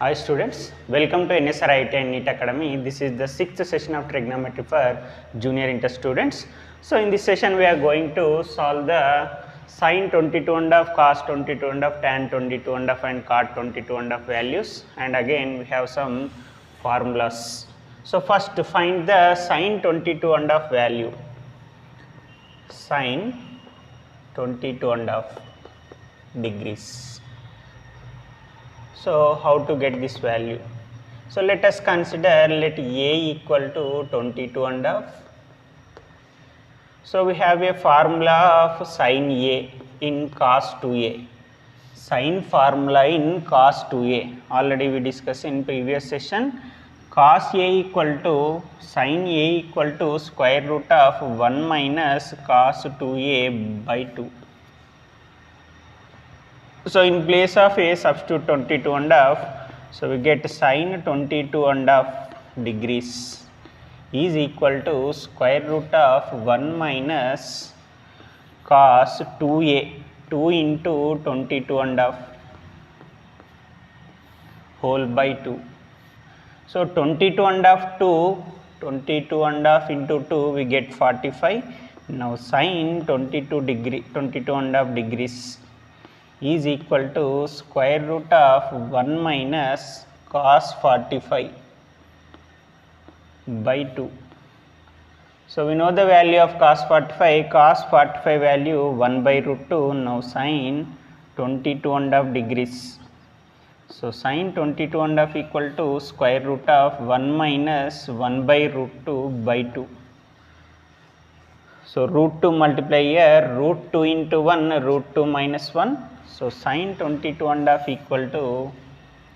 Hi students, welcome to NSRIT and NEET Academy. This is the 6th session of trigonometry for junior inter students. So in this session we are going to solve the sin 22 and of, cos 22 and of, tan 22 and of and cot 22 and of values, and again we have some formulas. So first to find the sin 22 and of value. Sin 22 and of degrees. So how to get this value? So let us consider let a equal to 22 and of. So we have a formula of sin a in cos 2a. Sin formula in cos 2a. Already we discussed in previous session. Cos a equal to sin a equal to square root of 1 minus cos 2a by 2. So in place of a substitute 22 and of, so we get sin 22 and of degrees is equal to square root of 1 minus cos 2a, 2 into 22 and of whole by 2. So 22 and of 2, 22 and of into 2 we get 45. Now sin 22 and of degrees is equal to square root of 1 minus cos 45 by 2. So we know the value of cos 45 value 1 by root 2. Now sin 22 and of degrees. So sin 22 and of equal to square root of 1 minus 1 by root 2 by 2. So root 2 multiply here, root 2 into 1, root 2 minus 1. So sin 22 and of equal to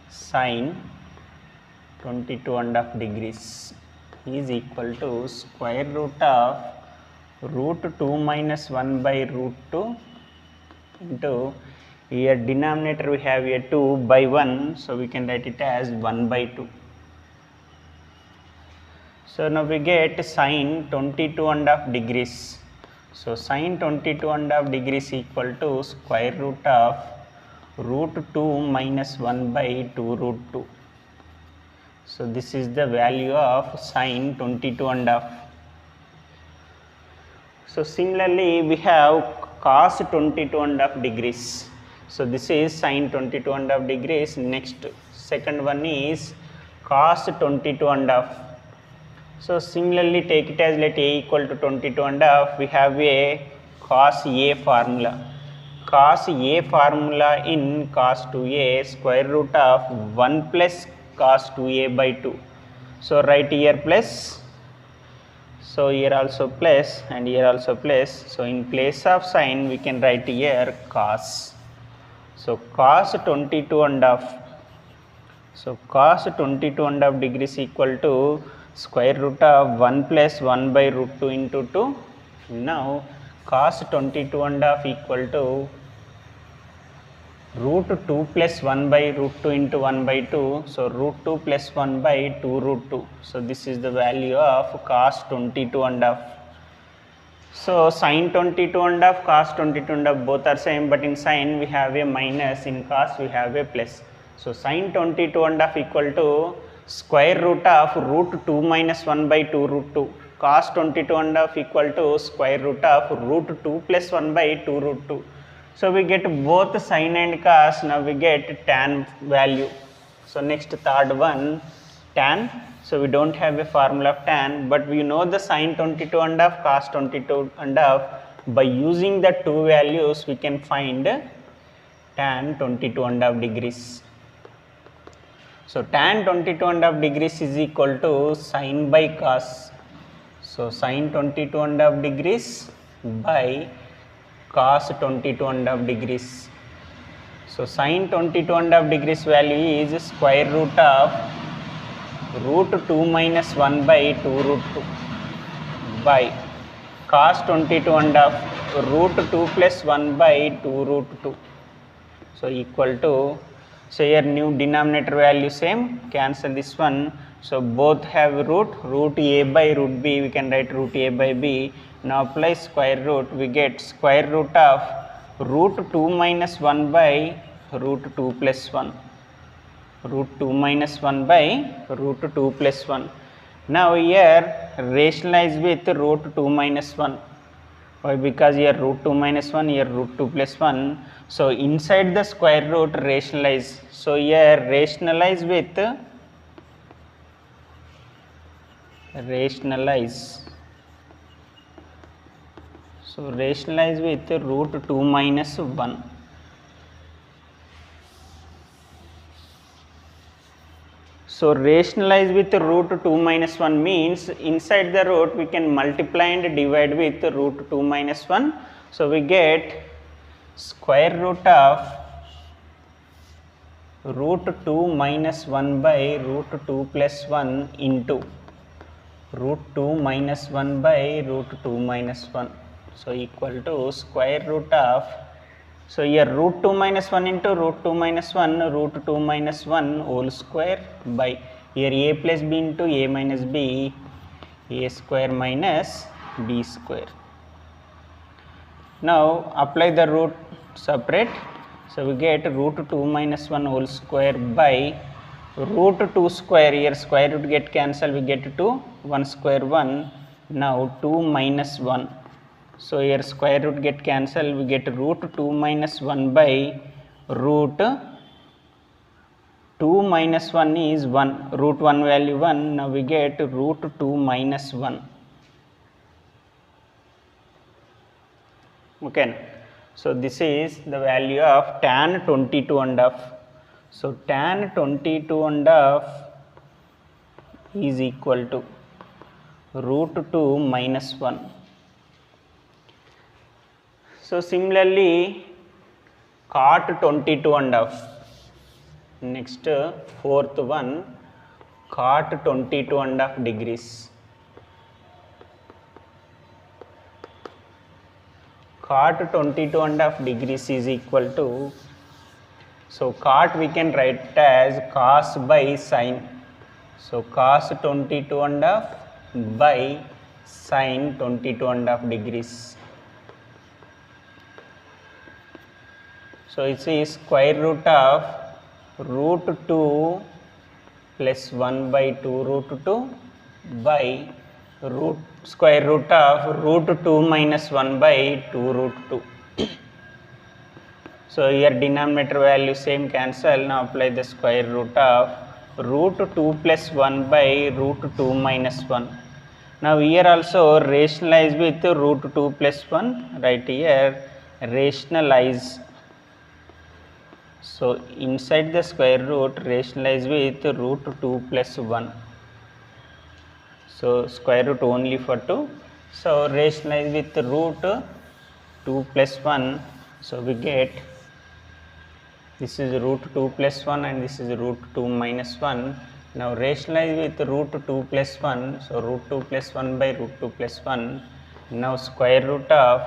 sin 22 and of degrees is equal to square root of root 2 minus 1 by root 2 into here denominator we have here 2 by 1. So we can write it as 1 by 2. So now we get sin 22 and of degrees. So sin 22 and of degrees equal to square root of root 2 minus 1 by 2 root 2. So this is the value of sin 22 and of. So similarly we have cos 22 and of degrees. So this is sin 22 and of degrees. Next second one is cos 22 and of. So similarly take it as let a equal to 22 and of, we have a cos a formula. Cos a formula in cos 2a square root of 1 plus cos 2a by 2. So write here plus, so here also plus and here also plus. So in place of sin we can write here cos. So cos 22 and of. So cos 22 and of degrees equal to square root of 1 plus 1 by root 2 into 2. Now cos 22 and of equal to root 2 plus 1 by root 2 into 1 by 2. So root 2 plus 1 by 2 root 2. So this is the value of cos 22 and of. So sin 22 and of, cos 22 and of both are same, but in sin we have a minus, in cos we have a plus. So sin 22 and of equal to square root of root 2 minus 1 by 2 root 2. Cos 22 and of equal to square root of root 2 plus 1 by 2 root 2. So we get both sin and cos. Now we get tan value. So next third one, tan. So we don't have a formula of tan, but we know the sin 22 and of, cos 22 and of. By using the two values we can find tan 22 and of degrees. So tan 22 and of degrees is equal to sin by cos. So sin 22 and of degrees by cos 22 and of degrees. So sin 22 and of degrees value is square root of root 2 minus 1 by 2 root 2 by cos 22 and of root 2 plus 1 by 2 root 2. So equal to, so here new denominator value same, cancel this one. So both have root a by root b, we can write root a by b. Now apply square root, we get square root of root 2 minus 1 by root 2 plus 1. root 2 minus 1 by root 2 plus 1. Now here rationalize with root 2 minus 1. Why? Because here root 2 minus 1, here root 2 plus 1. So inside the square root rationalize. So here rationalize with So rationalize with root 2 minus 1. So rationalize with root 2 minus 1 means inside the root we can multiply and divide with root 2 minus 1. So we get square root of root 2 minus 1 by root 2 plus 1 into root 2 minus 1 by root 2 minus 1. So equal to square root of, so here root 2 minus 1 into root 2 minus 1, root 2 minus 1 whole square by, here a plus b into a minus b, a square minus b square. Now apply the root separate. So we get root 2 minus 1 whole square by root 2 square, here square root get cancelled, we get to 1 square 1. Now 2 minus 1. So here square root get cancelled, we get root 2 minus 1 by root 2 minus 1 is 1, root 1 value 1. Now we get root 2 minus 1. Okay. So this is the value of tan 22 and half. So tan 22 and half is equal to root 2 minus 1. So similarly cot 22 and half. Next fourth one, cot 22 and half degrees. Cot 22 and half degrees is equal to, so cot we can write as cos by sin. So cos 22 and half by sin 22 and half degrees. So it is square root of root 2 plus 1 by 2 root 2 by root square root of root 2 minus 1 by 2 root 2. So here denominator value same cancel. Now apply the square root of root 2 plus 1 by root 2 minus 1. Now here also rationalize with root 2 plus 1. Right here rationalize. So inside the square root rationalize with root 2 plus 1. So square root only for 2. So rationalize with root 2 plus 1. So we get, this is root 2 plus 1 and this is root 2 minus 1. Now rationalize with root 2 plus 1. So root 2 plus 1 by root 2 plus 1. Now square root of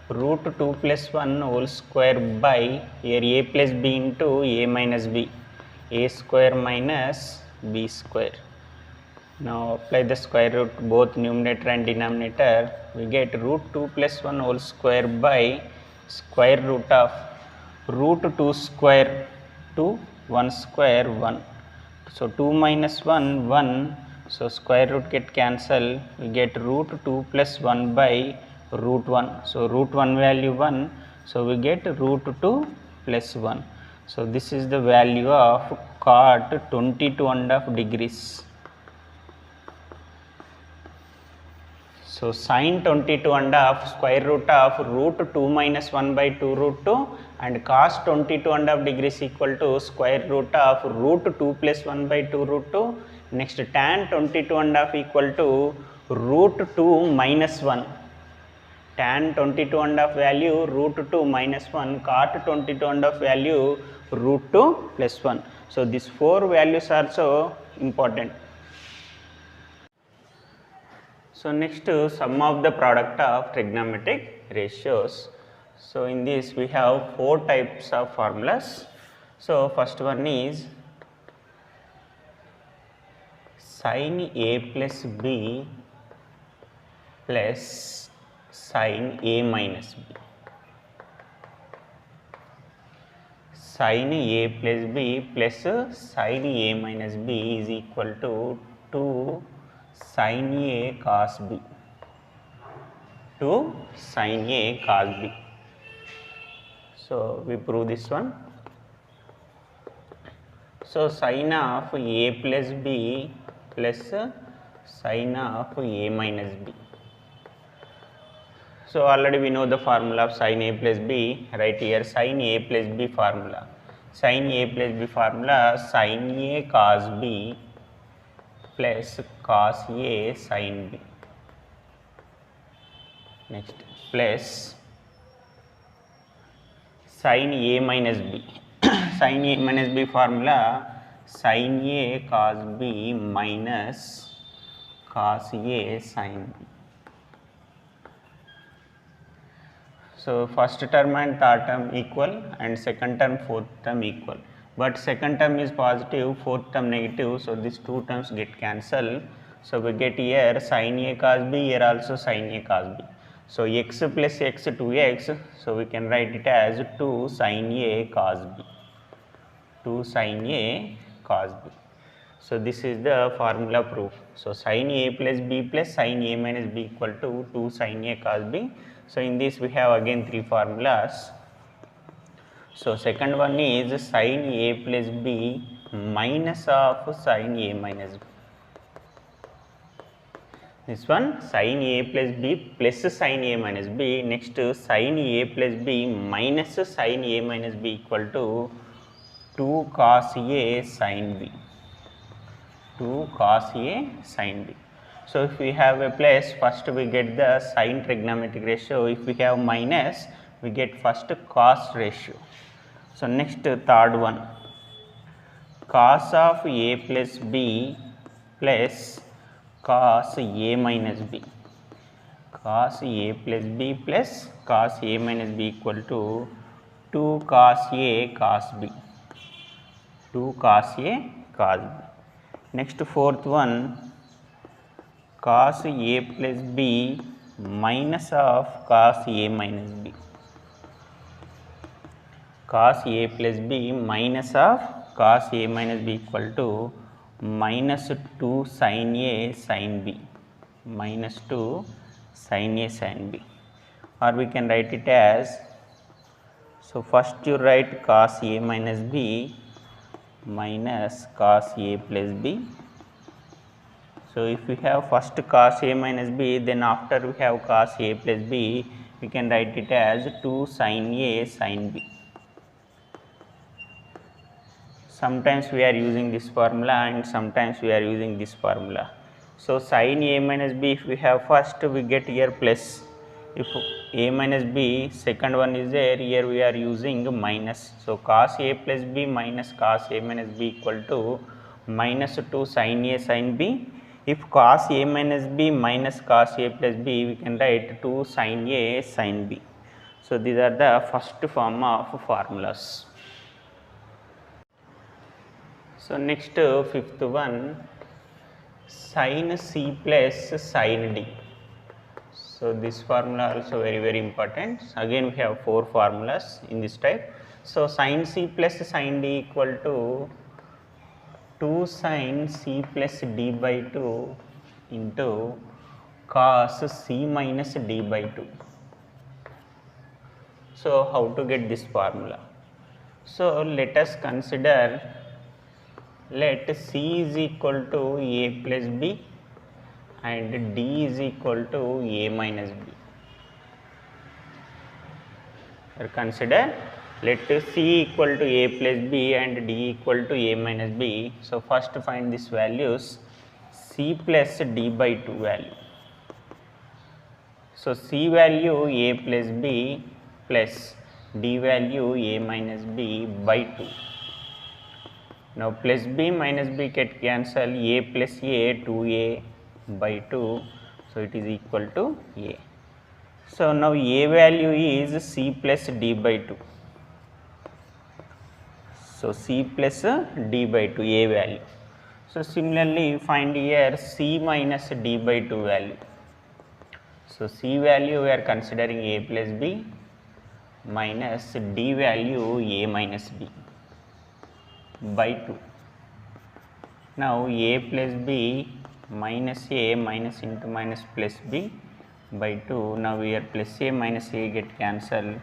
root 2 plus 1 whole square by, here a plus b into a minus b, a square minus b square. Now apply the square root both numerator and denominator, we get root 2 plus 1 whole square by square root of root 2 square to 1 square 1. So 2 minus 1 1, so square root get cancelled, we get root 2 plus 1 by root 1. So root 1 value 1, so we get root 2 plus 1. So this is the value of cot 22 and half degrees. So sin 22 and half square root of root 2 minus 1 by 2 root 2 and cos 22 and half degrees equal to square root of root 2 plus 1 by 2 root 2. Next tan 22 and half equal to root 2 minus 1. Tan 22 and half value root 2 minus 1, cot 22 and half value root 2 plus 1. So these four values are so important. So next sum of the product of trigonometric ratios. So in this we have four types of formulas. So first one is sin a plus b plus sin a minus b. sin a plus b plus sin a minus b is equal to 2 sin a cos b. 2 sin a cos b. So we prove this one. So sin of a plus b plus sin of a minus b. So already we know the formula of sin a plus b. Right here sin a plus b formula. Sin a plus b formula sin a cos b plus cos a sin b. Next plus sin a minus b. Sin a minus b formula sin a cos b minus cos a sin b. So first term and third term equal and second term fourth term equal, but second term is positive, fourth term negative, so these two terms get cancelled. So we get here sin a cos b, here also sin a cos b. So x plus x 2x, so we can write it as 2 sin a cos b. 2 sin a cos b. So this is the formula proof. So sin a plus b plus sin a minus b equal to 2 sin a cos b. So in this we have again three formulas. So second one is sin a plus b minus of sin a minus b. This one sin a plus b plus sin a minus b. Next sin a plus b minus sin a minus b equal to 2 cos a sin b. 2 cos a sin b. So if we have a plus, first we get the sin trigonometric ratio. If we have minus, we get first cos ratio. So next third one, cos of a plus b plus cos a minus b. Cos a plus b plus cos a minus b equal to 2 cos a cos b. 2 cos a cos b. Next fourth one, cos a plus b minus of cos a minus b. Cos a plus b minus of cos a minus b equal to minus 2 sin a sin b. Minus 2 sin a sin b. Or we can write it as, so first you write cos a minus b minus cos a plus b. So if we have first cos a minus b, then after we have cos a plus b, we can write it as 2 sin a sin b. Sometimes we are using this formula and sometimes we are using this formula. So sin a minus b, if we have first, we get here plus. If a minus b, second one is there, here we are using minus. So cos a plus b minus cos a minus b equal to minus 2 sin a sin b. If cos a minus b minus cos a plus b, we can write 2 sin a sin b. So these are the first form of formulas. So next fifth one, sin c plus sin d. So this formula also very important. Again we have four formulas in this type. So sin c plus sin d equal to 2 sin c plus d by 2 into cos c minus d by 2. So how to get this formula? So let us consider, let c is equal to a plus b and d is equal to a minus b. Or consider, let c equal to a plus b and d equal to a minus b. So first find these values, c plus d by 2 value. So c value a plus b plus d value a minus b by 2. Now plus b minus b get cancel, a plus a 2a by 2, so it is equal to a. So now a value is c plus d by 2. So c plus d by 2 a value. So similarly find here c minus d by 2 value. So c value we are considering a plus b, minus d value a minus b by 2. Now a plus b minus a minus into minus plus b by 2. Now here plus a minus a get cancelled,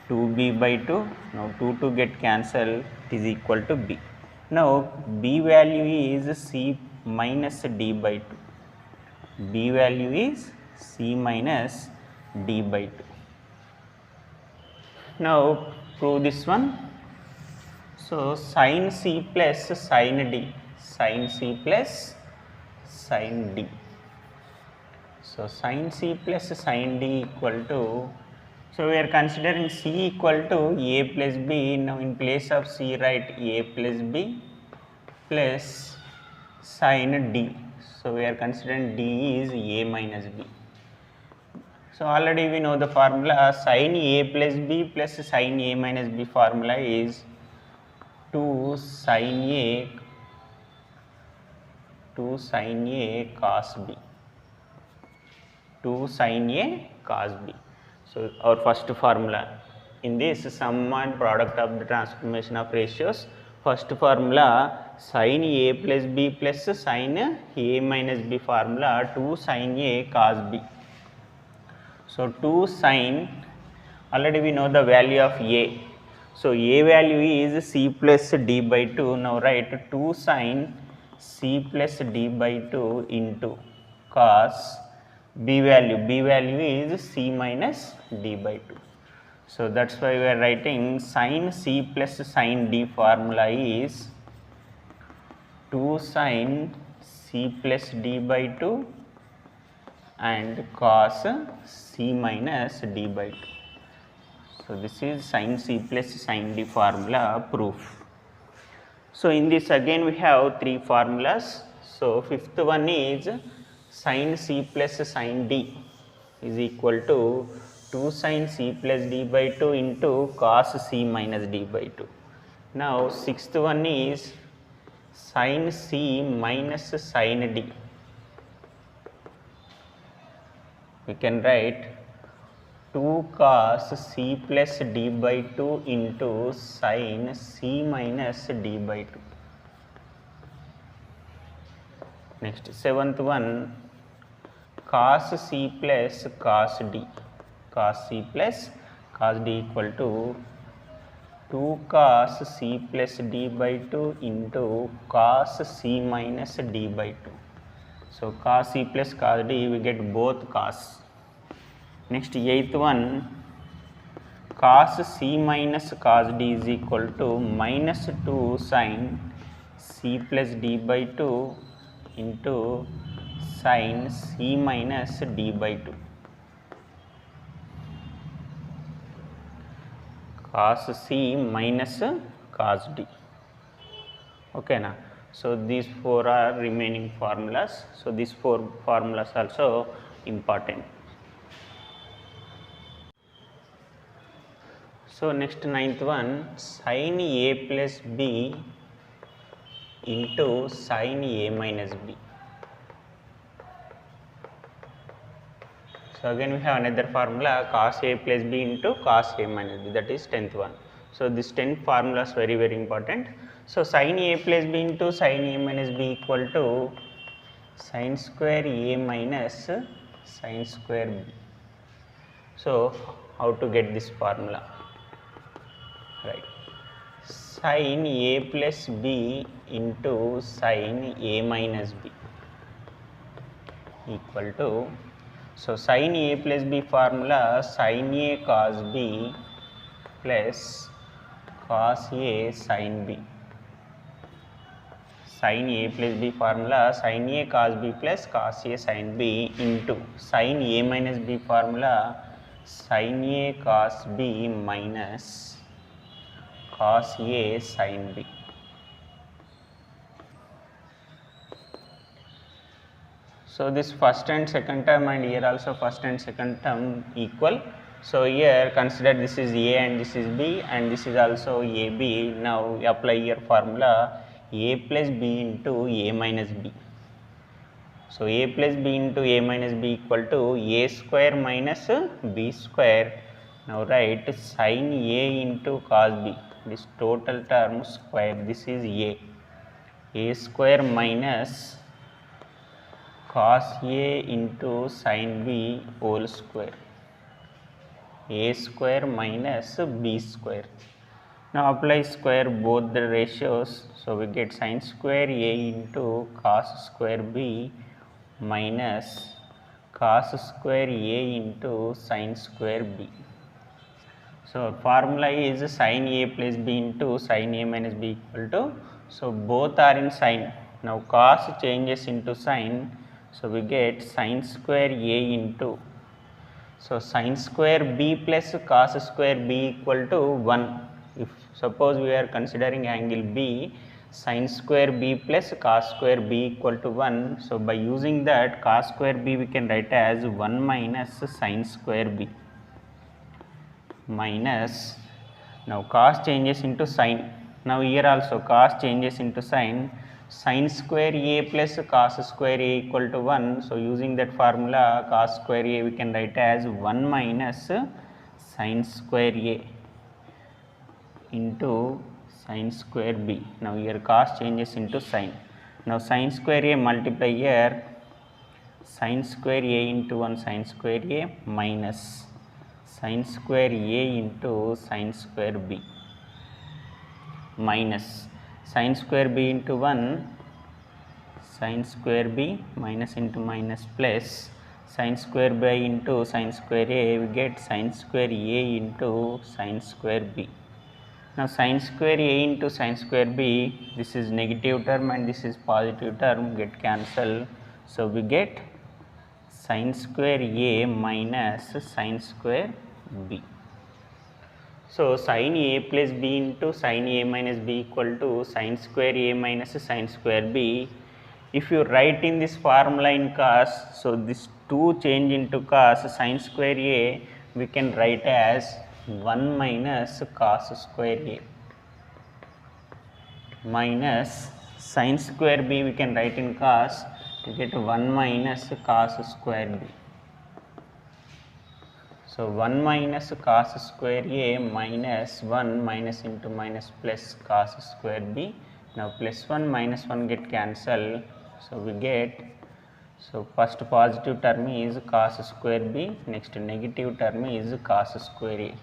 2b by 2. Now 2 get cancelled, it is equal to b. Now b value is c minus d by 2. B value is c minus d by 2. Now prove this one. So sin c plus sin d, sin c plus sin d. So sin c plus sin d equal to, so we are considering c equal to a plus b. Now in place of c write a plus b plus sin d. So we are considering d is a minus b. So already we know the formula. Sin a plus b plus sin a minus b formula is 2 sin a cos b. 2 sin a cos b. So our first formula in this sum and product of the transformation of ratios. First formula sin a plus b plus sin a minus b formula 2 sin a cos b. So 2 sin, already we know the value of a. So a value is c plus d by 2. Now write 2 sin c plus d by 2 into cos b value is c minus d by 2. So that's why we are writing sin c plus sin d formula is 2 sin c plus d by 2 and cos c minus d by 2. So this is sin c plus sin d formula proof. So in this again we have 3 formulas. So fifth one is sin c plus sin d is equal to 2 sin c plus d by 2 into cos c minus d by 2. Now sixth one is sin c minus sin d. We can write 2 cos c plus d by 2 into sin c minus d by 2. Next seventh one cos c plus cos d. Cos c plus cos d equal to 2 cos c plus d by 2 into cos c minus d by 2. So cos c plus cos d, we get both cos. Next eighth one cos c minus cos d is equal to minus 2 sin c plus d by 2 into sin c minus d by 2. Cos c minus cos d. Okay na. So these 4 are remaining formulas. So these 4 formulas also important. So next ninth one sin a plus b into sin a minus b. So again we have another formula cos a plus b into cos a minus b, that is 10th one. So this 10th formula is very important. So sin a plus b into sin a minus b equal to sin square a minus sin square b. So how to get this formula? Right, sin a plus b into sin a minus b equal to, so sin a plus b formula sin a cos b plus cos a sin b. Sin a plus b formula sin a cos b plus cos a sin b into sin a minus b formula sin a cos b minus cos a sin b. So this first and second term and here also first and second term equal. So here consider this is a and this is b and this is also ab. Now apply here formula a plus b into a minus b. So a plus b into a minus b equal to a square minus b square Now write sin A into cos B. This total term square. This is A. A square minus cos A into sin B whole square. A square minus B square. Now apply square both the ratios. So we get sin square A into cos square B minus cos square A into sin square B. So formula is sin A plus B into sin A minus B equal to, so both are in sin. Now cos changes into sin, so we get sin square A into, so sin square B plus cos square B equal to 1. If suppose we are considering angle B, sin square B plus cos square B equal to 1. So by using that cos square B we can write as 1 minus sin square B minus, now cos changes into sin. Now here also cos changes into sin. Sin square A plus cos square A equal to 1. So using that formula cos square A we can write as 1 minus sin square A into sin square B. Now here cos changes into sin. Now sin square A multiply here, sin square A into 1 sin square A minus sin square A into sin square B minus sin square B into 1 sin square B minus into minus plus sin square B into sin square A, we get sin square A into sin square B. Now sin square A into sin square B, this is negative term and this is positive term, get cancelled. So we get sin square A minus sin square B. So sin A plus B into sin A minus B equal to sin square A minus sin square B. If you write in this formula in cos, so this 2 change into cos, sin square A we can write as 1 minus cos square A minus sin square B we can write in cos, we get 1 minus cos square B. So 1 minus cos square A minus 1 minus into minus plus cos square B. Now plus 1 minus 1 get cancelled. So we get, so first positive term is cos square B, next negative term is cos square A.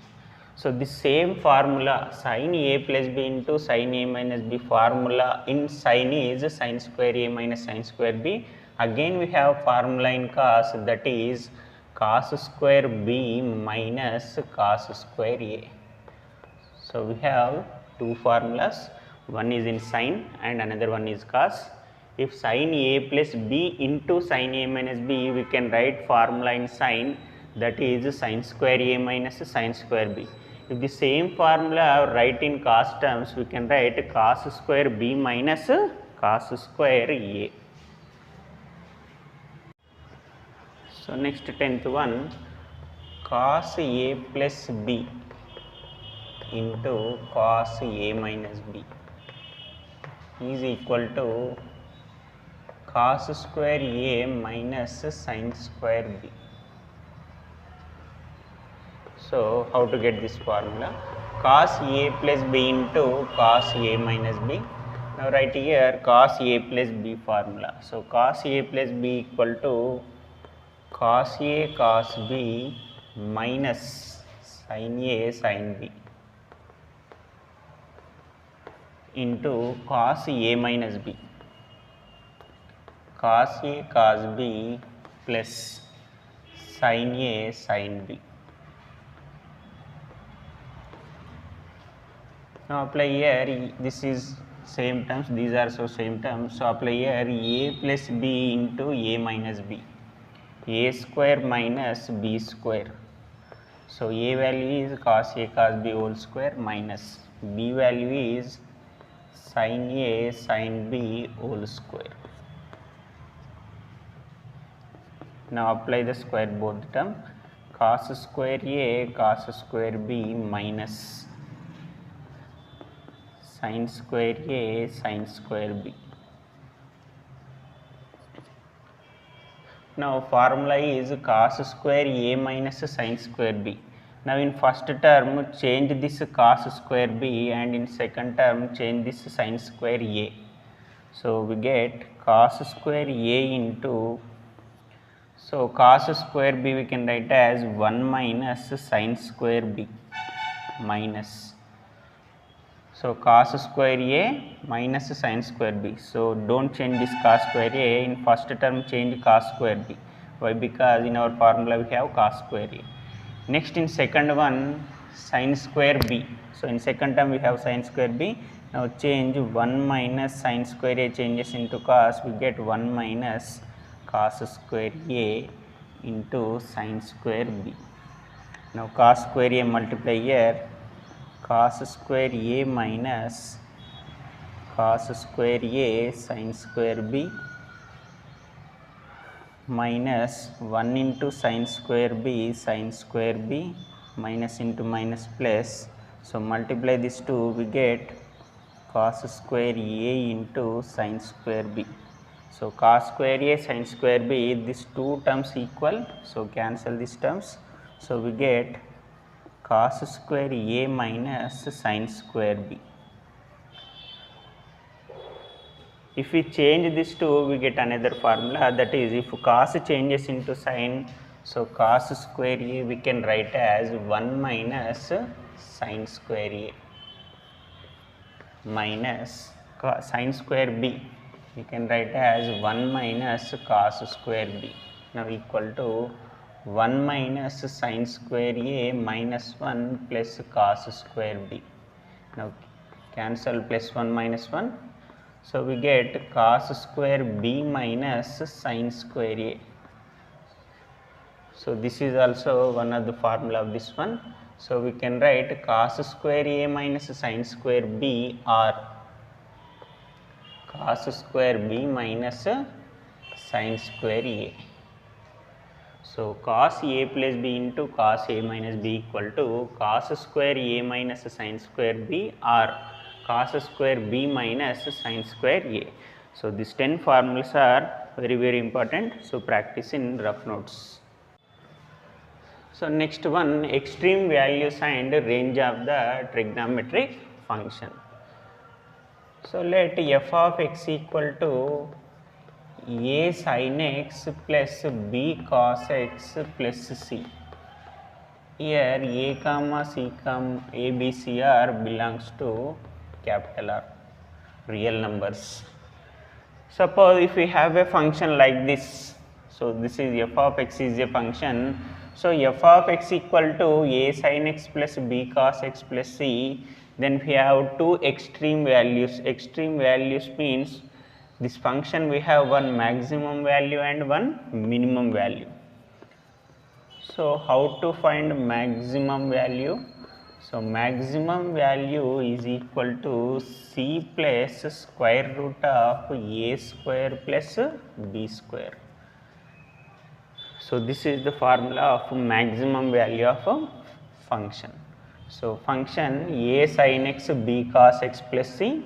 So the same formula sin A plus B into sin A minus B formula in sin is sin square A minus sin square B. Again we have formula in cos, that is cos square B minus cos square A. So we have two formulas, one is in sin and another one is cos. If sin A plus B into sin A minus B, we can write formula in sin, that is sin square A minus sin square B. If the same formula write in cos terms, we can write cos square B minus cos square A. So next 10th one, cos A plus B into cos A minus B is equal to cos square A minus sin square B. So how to get this formula? Cos A plus B into cos A minus B. Now write here cos A plus B formula. So cos A plus B equal to cos A cos B minus sin A sin B into cos A minus B, cos A cos B plus sin A sin B. Now apply here, this is same terms, these are so same terms. So apply here A plus B into A minus B, A square minus B square. So A value is cos A cos B whole square minus B value is sin A sin B whole square. Now apply the square both term, cos square A cos square B minus sin square A sin square B. Now formula is cos square A minus sin square B. Now in first term change this cos square b, and in second term change this sin square a. So we get cos square a into, so cos square b we can write as 1 minus sin square b minus, so cos square a minus sin square b. So don't change this cos square a, in first term change cos square b. Why? Because in our formula we have cos square a. Next in second one sin square b. So in second term we have sin square b. Now change 1 minus sin square a changes into cos, we get 1 minus cos square a into sin square b. Now cos square a multiply here, cos square a minus cos square a sin square b minus 1 into sin square b sin square b minus into minus plus. So multiply these two, we get cos square a into sin square b. So cos square a sin square b, these two terms equal, so cancel these terms. So we get cos square a minus sin square b. If we change this to, we get another formula, that is if cos changes into sin, so cos square a we can write as 1 minus sin square a minus sin square b we can write as 1 minus cos square b. Now equal to 1 minus sin square a minus 1 plus cos square b. Now cancel plus 1 minus 1. So we get cos square b minus sin square a. So this is also one of the formula of this one. So we can write cos square a minus sin square b, or cos square b minus sin square a. So cos a plus b into cos a minus b equal to cos square a minus sin square b, or cos square b minus sin square a. So these 10 formulas are very important. So practice in rough notes. So next one, extreme values and range of the trigonometric function. So let f of x equal to a sin x plus b cos x plus c. Here a comma c comma a b c r belongs to capital R, real numbers. Suppose if we have a function like this, so this is f of x is a function. So f of x equal to a sin x plus b cos x plus c. Then we have two extreme values. Extreme values means this function we have one maximum value and one minimum value. So how to find maximum value? So maximum value is equal to c plus square root of a square plus b square. So this is the formula of maximum value of a function. So function a sin x b cos x plus c.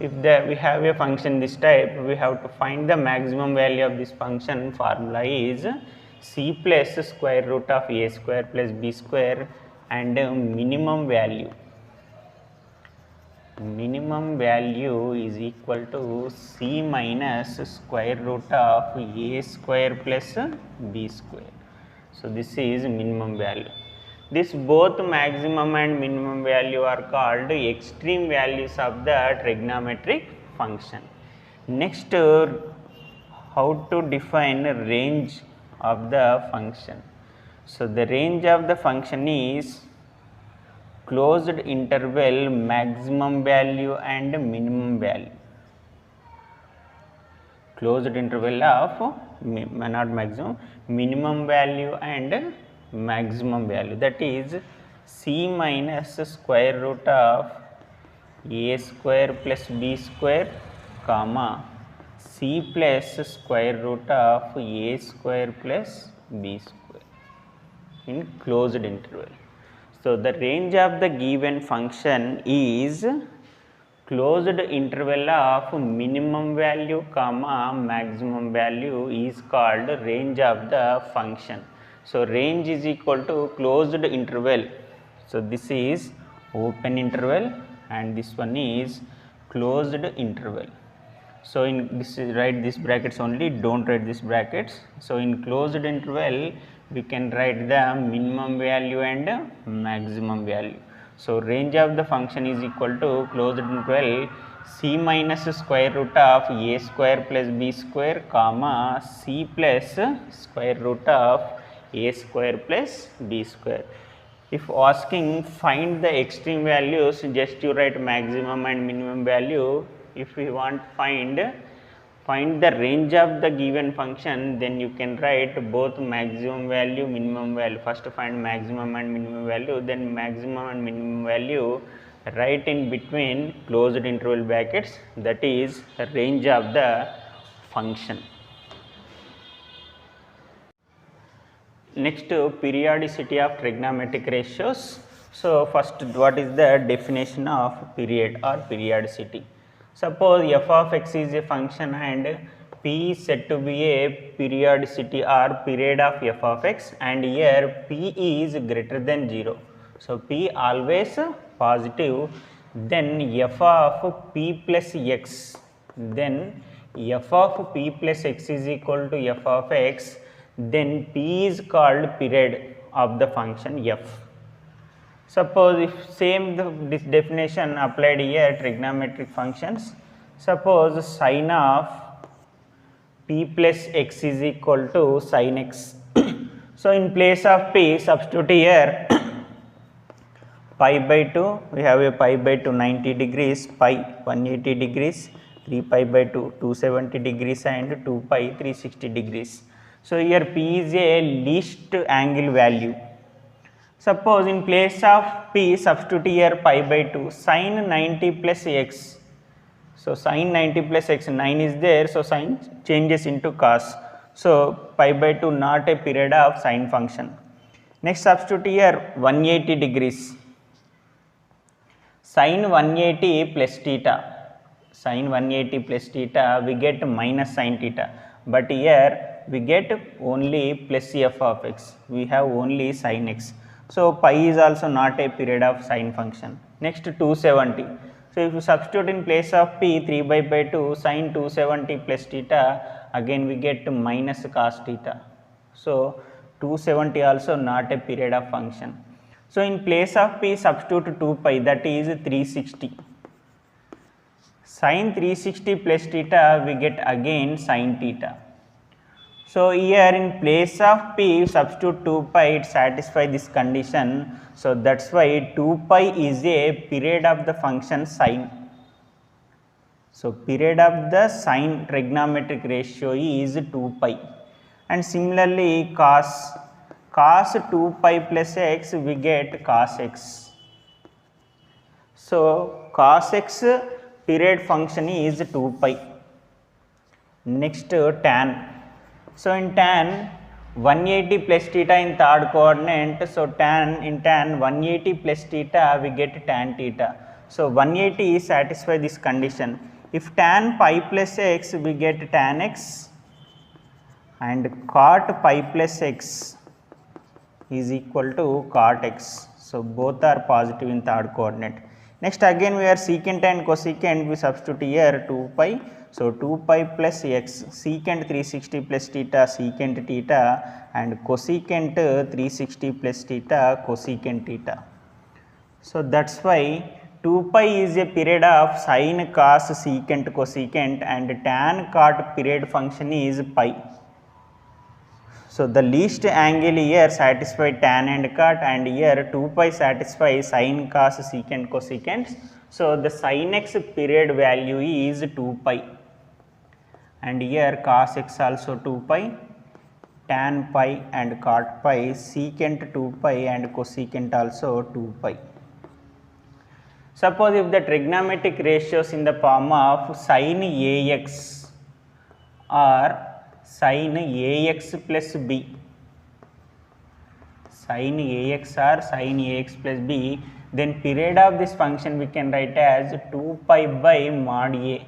If we have a function this type, we have to find the maximum value of this function. Formula is c plus square root of a square plus b square, and minimum value is equal to c minus square root of a square plus b square. So this is minimum value. This both maximum and minimum value are called extreme values of the trigonometric function. Next, how to define range of the function. So the range of the function is closed interval maximum value and minimum value. Closed interval of not maximum, minimum value and maximum value, that is c minus square root of a square plus b square comma c plus square root of a square plus b square in closed interval. So the range of the given function is closed interval of minimum value comma maximum value is called range of the function. So range is equal to closed interval. So this is open interval and this one is closed interval. So in this is write this brackets only, don't write this brackets. So in closed interval we can write the minimum value and maximum value. So range of the function is equal to closed interval c minus square root of a square plus b square comma c plus square root of a square plus b square. If asking find the extreme values, just you write maximum and minimum value. If we want find the range of the given function, then you can write both maximum value, minimum value. First find maximum and minimum value, then maximum and minimum value write in between closed interval brackets, that is range of the function. Next, periodicity of trigonometric ratios. So first, what is the definition of period or periodicity? Suppose f of x is a function and p is said to be a periodicity or period of f of x, and here p is greater than 0. So p always positive, then f of p plus x, then f of p plus x is equal to f of x, then p is called period of the function f. Suppose if same this definition applied here trigonometric functions, suppose sine of p plus x is equal to sine x. So in place of p substitute here pi by 2, we have a pi by 2 90 degrees, pi 180 degrees, 3 pi by 2 270 degrees and 2 pi 360 degrees. So here p is a least angle value. Suppose in place of p substitute here pi by 2, sine 90 plus x. So sine 90 plus x, 9 is there, so sine changes into cos. So pi by 2 not a period of sine function. Next substitute here 180 degrees. Sine 180 plus theta. Sine 180 plus theta we get minus sine theta, but here we get only plus f of x, we have only sin x. So pi is also not a period of sine function. Next 270. So if you substitute in place of p 3 by 2 sin 270 plus theta, again we get minus cos theta. So 270 also not a period of function. So in place of p substitute 2 pi, that is 360. Sin 360 plus theta we get again sin theta. So here in place of p substitute 2 pi, it satisfies this condition. So that's why 2 pi is a period of the function sine. So period of the sine trigonometric ratio is 2 pi. And similarly cos 2 pi plus x we get cos x. So cos x period function is 2 pi. Next tan. So in tan 180 plus theta in third coordinate, so in tan 180 plus theta we get tan theta. So 180 satisfy this condition. If tan pi plus x we get tan x, and cot pi plus x is equal to cot x. So both are positive in third coordinate. Next again we are secant and cosecant, we substitute here 2 pi. So 2 pi plus x, secant 360 plus theta, secant theta, and cosecant 360 plus theta, cosecant theta. So that's why 2 pi is a period of sine, cos, secant, cosecant, and tan, cot period function is pi. So the least angle here satisfies tan and cot, and here 2 pi satisfies sine, cos, secant, cosecant. So the sin x period value is 2 pi. And here cos x also 2 pi, tan pi and cot pi, secant 2 pi and cosecant also 2 pi. Suppose if the trigonometric ratios in the form of sin ax or sin ax plus b, sin ax or sin ax plus b, then period of this function we can write as 2 pi by mod a.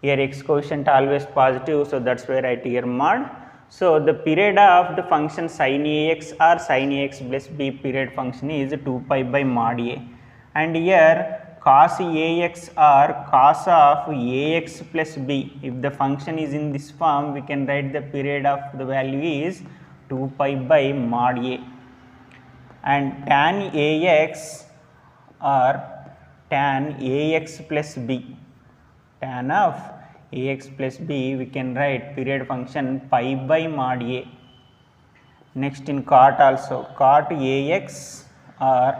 Here x coefficient always positive, so that's why I write here mod. So the period of the function sin ax or sin ax plus b period function is 2 pi by mod a, and here cos ax or cos of ax plus b, if the function is in this form, we can write the period of the value is 2 pi by mod a, and tan ax or tan ax plus b, tan of ax plus b, we can write period function pi by mod a. Next in cot also, cot ax or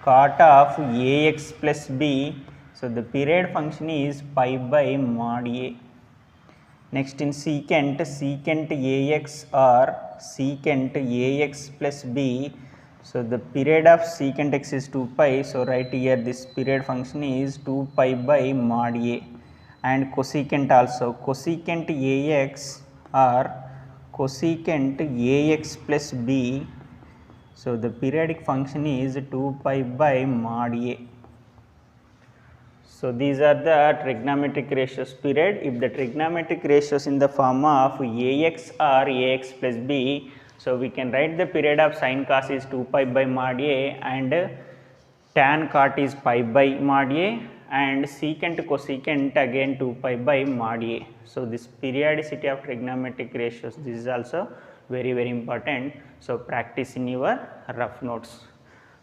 cot of ax plus b, so the period function is pi by mod a. Next in secant, secant ax or secant ax plus b, so the period of secant x is 2 pi, so right here this period function is 2 pi by mod a. And cosecant also, cosecant ax or cosecant ax plus b, so the periodic function is 2 pi by mod a. So these are the trigonometric ratios period. If the trigonometric ratios in the form of ax or ax plus b, so we can write the period of sin cos is 2 pi by mod a, and tan cot is pi by mod a, and secant cosecant again 2 pi by mod a. So this periodicity of trigonometric ratios, this is also very important. So practice in your rough notes.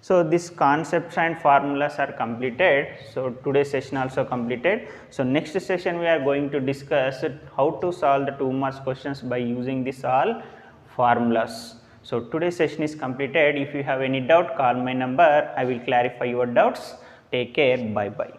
So these concepts and formulas are completed. So today's session also completed. So next session we are going to discuss how to solve the 2 marks questions by using this all formulas. So today's session is completed. If you have any doubt, call my number. I will clarify your doubts. Take care. Bye bye.